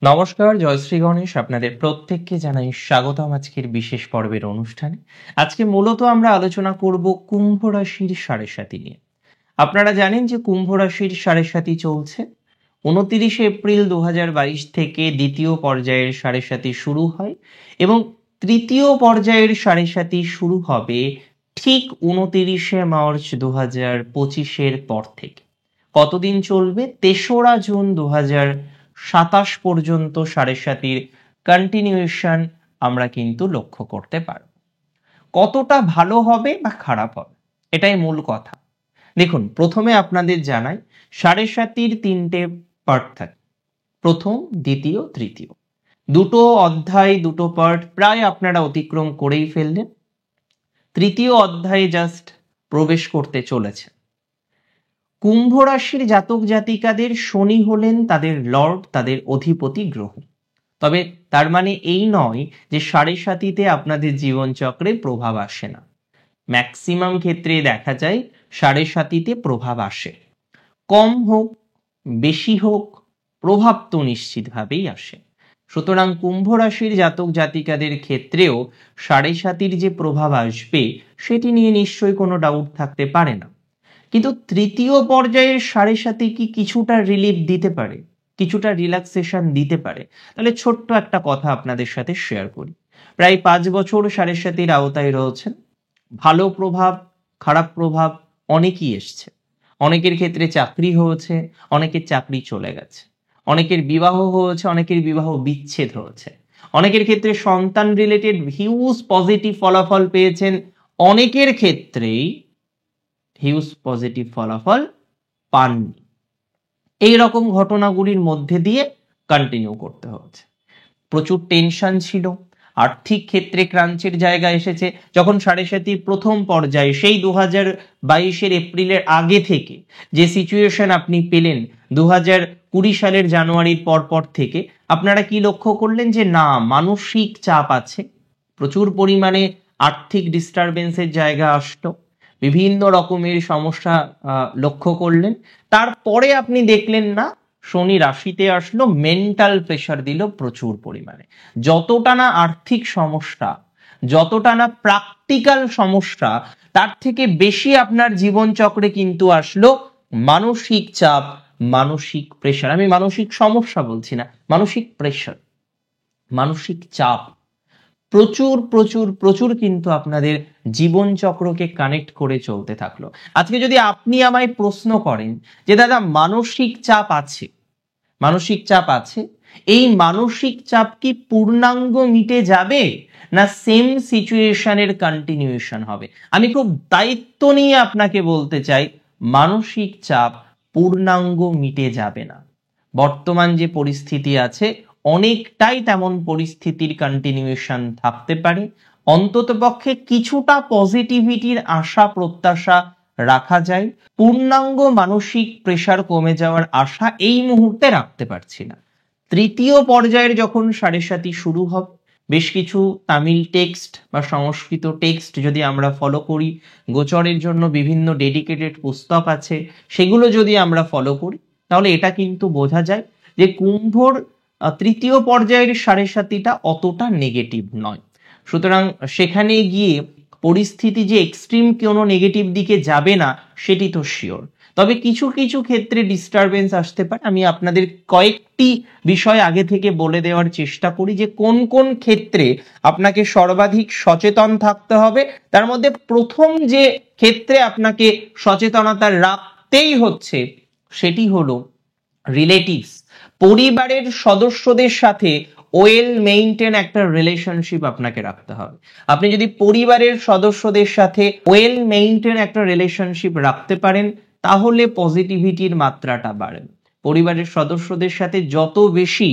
নমস্কার, জয়শ্রী গণেশ আপনাদের প্রত্যেককে জানাই স্বাগতম আজকের বিশেষ পর্বের অনুষ্ঠানে। আজকে মূলত আমরা আলোচনা করব কুম্ভ রাশির সাড়েসাতি নিয়ে। আপনারা জানেন যে কুম্ভ রাশির সাড়েসাতি চলছে 29 এপ্রিল 2022 থেকে দ্বিতীয় পর্যায়ের সাড়েসাতি শুরু হয় এবং তৃতীয় পর্যায়ের সাড়েসাতি শুরু হবে ঠিক 29 মার্চ 2025 পর থেকে। কতদিন চলবে? 3রা জুন 2027 পর্যন্ত সাড়েসাতির কন্টিনিউয়েশন আমরা কিন্তু লক্ষ্য করতে পারব। কতটা ভালো হবে বা খারাপ হবে এটাই মূল কথা। দেখুন, প্রথমে আপনাদের জানাই সাড়েসাতির 3টে পার্ট থাকে, প্রথম, দ্বিতীয়, তৃতীয়। দুটো অধ্যায়, দুটো পার্ট প্রায় আপনারা অতিক্রম করেই ফেললেন। তৃতীয় অধ্যায়ে জাস্ট প্রবেশ করতে চলেছে। কুম্ভ রাশির জাতক জাতিকাদের শনি হলেন তাদের লর্ড, তাদের অধিপতি গ্রহ। তবে তার মানে এই নয় যে সাড়েসাতিতে আপনাদের জীবনচক্রে প্রভাব আসে না। ম্যাক্সিমাম ক্ষেত্রে দেখা যায় সাড়েসাতিতে প্রভাব আসে। কম হোক বেশি হোক, প্রভাব তো নিশ্চিতভাবেই আসে। সুতরাং কুম্ভ রাশির জাতক জাতিকাদের ক্ষেত্রেও সাড়েসাতির যে প্রভাব আসবে সেটি নিয়ে নিশ্চয়ই কোনো ডাউট থাকতে পারে না। কিন্তু তৃতীয় পর্যায়ের সাড়েসাতি কি কিছুটা রিলিফ দিতে পারে, কিছুটা রিল্যাক্সেশন দিতে পারে? তাহলে ছোট্ট একটা কথা আপনাদের সাথে শেয়ার করি। প্রায় 5 বছর সাড়েসাতির আওতায় রয়েছেন। ভালো প্রভাব, খারাপ প্রভাব অনেকই এসছে। অনেকের ক্ষেত্রে চাকরি হয়েছে, অনেকের চাকরি চলে গেছে। অনেকের বিবাহ হয়েছে, অনেকের বিবাহ বিচ্ছেদ হয়েছে। অনেকের ক্ষেত্রে সন্তান রিলেটেড হিউজ পজিটিভ ফলাফল পেয়েছেন, অনেকের ক্ষেত্রেই হিউজ পজিটিভ ফলাফল পাননি। এই রকম ঘটনাগুলির মধ্যে দিয়ে কন্টিনিউ করতে হচ্ছে। প্রচুর টেনশন ছিল, আর্থিক ক্ষেত্রে ক্রাঞ্চের জায়গা এসেছে। যখন সাড়েসাতির প্রথম পর্যায়ে সেই 2022 এপ্রিলের আগে থেকে যে সিচুয়েশন আপনি পেলেন 2020 সালের জানুয়ারির পর থেকে, আপনারা কি লক্ষ্য করলেন যে না, মানসিক চাপ আছে, প্রচুর পরিমাণে আর্থিক ডিস্টারবেন্সের জায়গা আসলো, বিভিন্ন রকমের সমস্যা লক্ষ্য করলেন। তারপরে আপনি দেখলেন না শনি রাশিতে আসলো, মেন্টাল প্রেশার দিল প্রচুর পরিমাণে। যতটা না আর্থিক সমস্যা, যতটা না প্র্যাকটিক্যাল সমস্যা, তার থেকে বেশি আপনার জীবনচক্রে কিন্তু আসলো মানসিক চাপ, মানসিক প্রেশার। আমি মানসিক সমস্যা বলছি না, মানসিক প্রেশার, মানসিক চাপ প্রচুর প্রচুর প্রচুর কিন্তু আপনাদের জীবনচক্রকে কানেক্ট করে চলতে থাকলো। আজকে যদি আপনি আমায় প্রশ্ন করেন যে দাদা মানসিক চাপ আছে, মানসিক চাপ আছে, এই মানসিক চাপ কি পূর্ণাঙ্গ মিটে যাবে না সেম সিচুয়েশনের কন্টিনিউয়েশন হবে? আমি খুব দায়িত্ব নিয়ে আপনাকে বলতে চাই, মানসিক চাপ পূর্ণাঙ্গ মিটে যাবে না। বর্তমান যে পরিস্থিতি আছে অনেকটাই তেমন পরিস্থিতির কন্টিনিউয়েশন থাকতে পারে। অন্ততপক্ষে কিছুটা পজিটিভিটির আশা প্রত্যাশা রাখা যায়। পূর্ণাঙ্গ মানসিক প্রেশার কমে যাওয়ার আশা এই মুহূর্তে রাখতে পারছি না। তৃতীয় পর্যায়ের যখন সাড়েসাতি শুরু হবে, বেশ কিছু তামিল টেক্সট বা সংস্কৃত টেক্সট যদি আমরা ফলো করি, গোচরের জন্য বিভিন্ন ডেডিকেটেড পুস্তক আছে, সেগুলো যদি আমরা ফলো করি, তাহলে এটা কিন্তু বোঝা যায় যে কুম্ভর তৃতীয় পর্যায়ের সাড়েসাতিটা অতটা নেগেটিভ নয়। সুতরাং সেখানে গিয়ে পরিস্থিতি যে এক্সট্রিম কোনো নেগেটিভ দিকে যাবে না সেটি তো শিওর। তবে কিছু কিছু ক্ষেত্রে ডিস্টারবেন্স আসতে পারে। আমি আপনাদের কয়েকটি বিষয় আগে থেকে বলে দেওয়ার চেষ্টা করি যে কোন কোন ক্ষেত্রে আপনাকে সর্বাধিক সচেতন থাকতে হবে। তার মধ্যে প্রথম যে ক্ষেত্রে আপনাকে সচেতনতা রাখতেই হচ্ছে সেটি হলো রিলেটিভস, পরিবারের সদস্যদের সাথে ওয়েল মেইনটেন একটা রিলেশনশিপ আপনাকে রাখতে হবে। আপনি যদি পরিবারের সদস্যদের সাথে ওয়েল মেইনটেন একটা রিলেশনশিপ রাখতে পারেন তাহলে পজিটিভিটির মাত্রাটা বাড়ে। পরিবারের সদস্যদের সাথে যত বেশি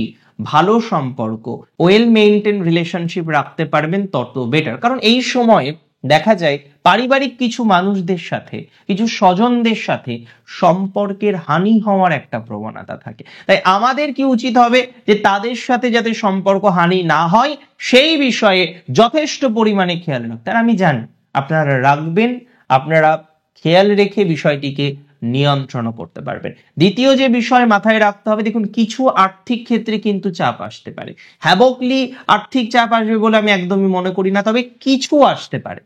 ভালো সম্পর্ক, ওয়েল মেইনটেন রিলেশনশিপ রাখতে পারবেন তত বেটার। কারণ এই সময়ে দেখা যায় পারিবারিক কিছু মানুষদের সাথে, কিছু স্বজনদের সাথে সম্পর্কের হানি হওয়ার একটা প্রবণতা থাকে। তাই আমাদের কি উচিত হবে যে তাদের সাথে যাতে সম্পর্ক হানি না হয় সেই বিষয়ে যথেষ্ট পরিমাণে খেয়াল রাখতে। আর আমি জানি আপনারা রাখবেন, আপনারা খেয়াল রেখে বিষয়টিকে নিয়ন্ত্রণও করতে পারবেন। দ্বিতীয় যে বিষয় মাথায় রাখতে হবে, দেখুন কিছু আর্থিক ক্ষেত্রে কিন্তু চাপ আসতে পারে। হ্যাবকলি আর্থিক চাপ আসবে বলে আমি একদমই মনে করি না, তবে কিছু আসতে পারে।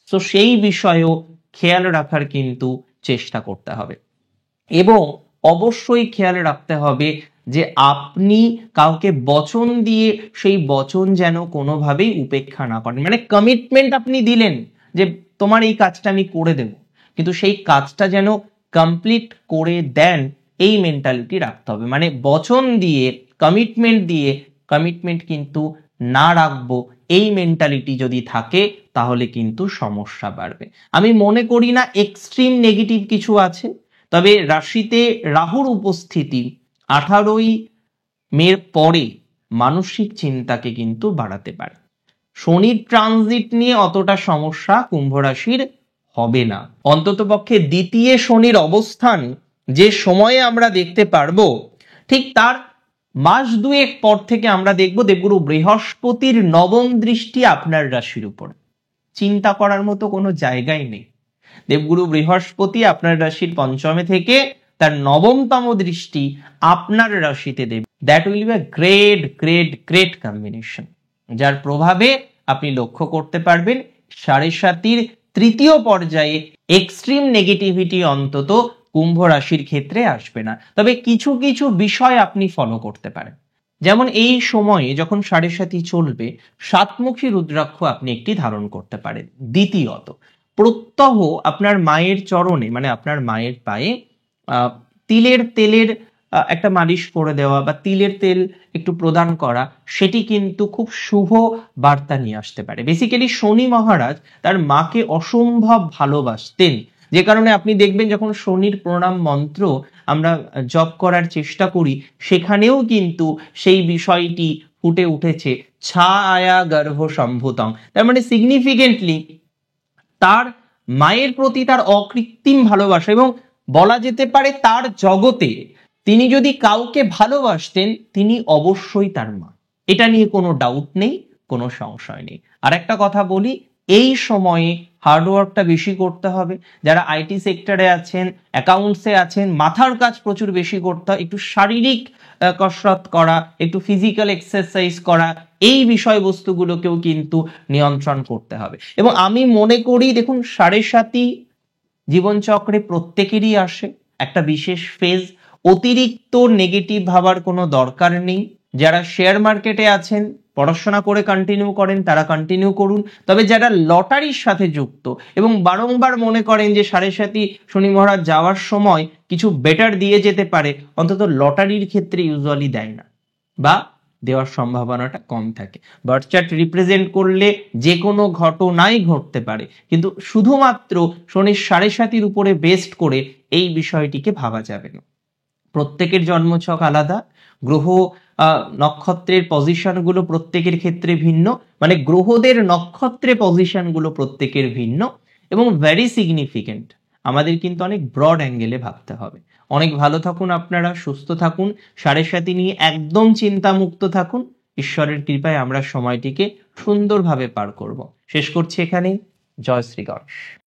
তো সেই বিষয়েও খেয়াল রাখার কিন্তু চেষ্টা করতে হবে এবং অবশ্যই খেয়াল রাখতে হবে যে আপনি কাউকে বচন দিয়ে সেই বচন যেন কোনোভাবেই উপেক্ষা না করেন। মানে কমিটমেন্ট আপনি দিলেন যে তোমার এই কাজটা আমি করে দেব, কিন্তু সেই কাজটা যেন কমপ্লিট করে দেন, এই মেন্টালিটি রাখতে হবে। মানে বচন দিয়ে কমিটমেন্ট কিন্তু না রাখবো, এই মেন্টালিটি যদি থাকে তাহলে কিন্তু সমস্যা বাড়বে। আমি মনে করি না এক্সট্রিম নেগেটিভ কিছু আছে, তবে রাশিতে রাহুর উপস্থিতি 18ই মের পরে মানসিক চিন্তাকে কিন্তু বাড়াতে পারে। শনির ট্রানজিট নিয়ে অতটা সমস্যা কুম্ভ রাশির হবে না, অন্ততপক্ষে দ্বিতীয় শনির অবস্থান যে সময়ে আমরা দেখতে পারবো, ঠিক তার মাস দুয়েক পর থেকে আমরা দেখব দেবগুরু বৃহস্পতির নবম দৃষ্টি আপনার রাশির উপর। চিন্তা করার মতো কোনো জায়গাই নেই। দেবগুরু বৃহস্পতি আপনার রাশির পঞ্চমে থেকে তার নবমতম দৃষ্টি আপনার রাশিতে দেবে। That will be a great great great combination, যার প্রভাবে আপনি লক্ষ্য করতে পারবেন সাড়ে সাতির তৃতীয় পর্যায়ে এক্সট্রিম নেগেটিভিটি অন্তত কুম্ভ রাশির ক্ষেত্রে আসবে না। তবে কিছু কিছু বিষয় আপনি ফলো করতে পারেন, যেমন এই সময়ে যখন সাড়ে সাতি চলবে, সাতমুখী রুদ্রাক্ষ আপনি একটি ধারণ করতে পারেন। দ্বিতীয়ত, প্রত্যহ আপনার মায়ের চরণে, মানে আপনার মায়ের পায়ে তিলের তেলের একটা মালিশ করে দেওয়া বা তিলের তেল একটু প্রদান করা, সেটি কিন্তু খুব শুভ বার্তা নিয়ে আসতে পারে। বেসিক্যালি শনি মহারাজ তার মাকে অসম্ভব ভালোবাসতেন, যে কারণে আপনি দেখবেন যখন শনির প্রণাম মন্ত্র আমরা জপ করার চেষ্টা করি, সেখানেও কিন্তু সেই বিষয়টি ফুটে উঠেছে, ছায়া গর্ভ সম্ভূতং। তার মানে সিগনিফিকেন্টলি তার মায়ের প্রতি তার অকৃত্রিম ভালোবাসা, এবং বলা যেতে পারে তার জগতে তিনি যদি কাউকে ভালোবাসতেন তিনি অবশ্যই তার মা। এটা নিয়ে কোনো ডাউট নেই, কোনো সংশয় নেই। আর একটা কথা বলি, এই সময়ে হার্ডওয়ার্কটা বেশি করতে হবে। যারা আইটি সেক্টরে আছেন, অ্যাকাউন্টসে আছেন, মাথার কাজ প্রচুর বেশি করতে হয়। একটু শারীরিক কসরত করা, একটু ফিজিক্যাল এক্সারসাইজ করা, এই বিষয়বস্তুগুলোকেও কিন্তু নিয়ন্ত্রণ করতে হবে। এবং আমি মনে করি, দেখুন সাড়ে সাতি জীবনচক্রে প্রত্যেকেরই আসে একটা বিশেষ ফেজ, অতিরিক্ত নেগেটিভ ভাবার কোনো দরকার নেই। যারা শেয়ার মার্কেটে আছেন, পড়াশোনা করে কন্টিনিউ করেন, তারা কন্টিনিউ করুন। তবে যারা লটারির সাথে যুক্ত এবং বারংবার মনে করেন যে সাড়ে সাতি শনি মহারাজ যাওয়ার সময় কিছু বেটার দিয়ে যেতে পারে, অন্তত লটারির ক্ষেত্রে ইউজুয়ালি দেয় না বা দেওয়ার সম্ভাবনাটা কম থাকে। বার্থ চার্ট রিপ্রেজেন্ট করলে যে কোনো ঘটনাই ঘটতে পারে, কিন্তু শুধুমাত্র শনির সাড়ে সাতির উপরে বেস্ট করে এই বিষয়টিকে ভাবা যাবে না। প্রত্যেকের জন্মছক আলাদা, গ্রহ নক্ষত্রের পজিশনগুলো প্রত্যেকের ক্ষেত্রে ভিন্ন, মানে গ্রহদের নক্ষত্রে পজিশনগুলো প্রত্যেকের ভিন্ন এবং ভেরি সিগনিফিকেন্ট। আমাদের কিন্তু অনেক ব্রড অ্যাঙ্গেলে ভাবতে হবে। অনেক ভালো থাকুন আপনারা, সুস্থ থাকুন, সাড়ে সাতি নিয়ে একদম চিন্তামুক্ত থাকুন। ঈশ্বরের কৃপায় আমরা সময়টিকে সুন্দরভাবে পার করব। শেষ করছি এখানেই। জয় শ্রী গণেশ।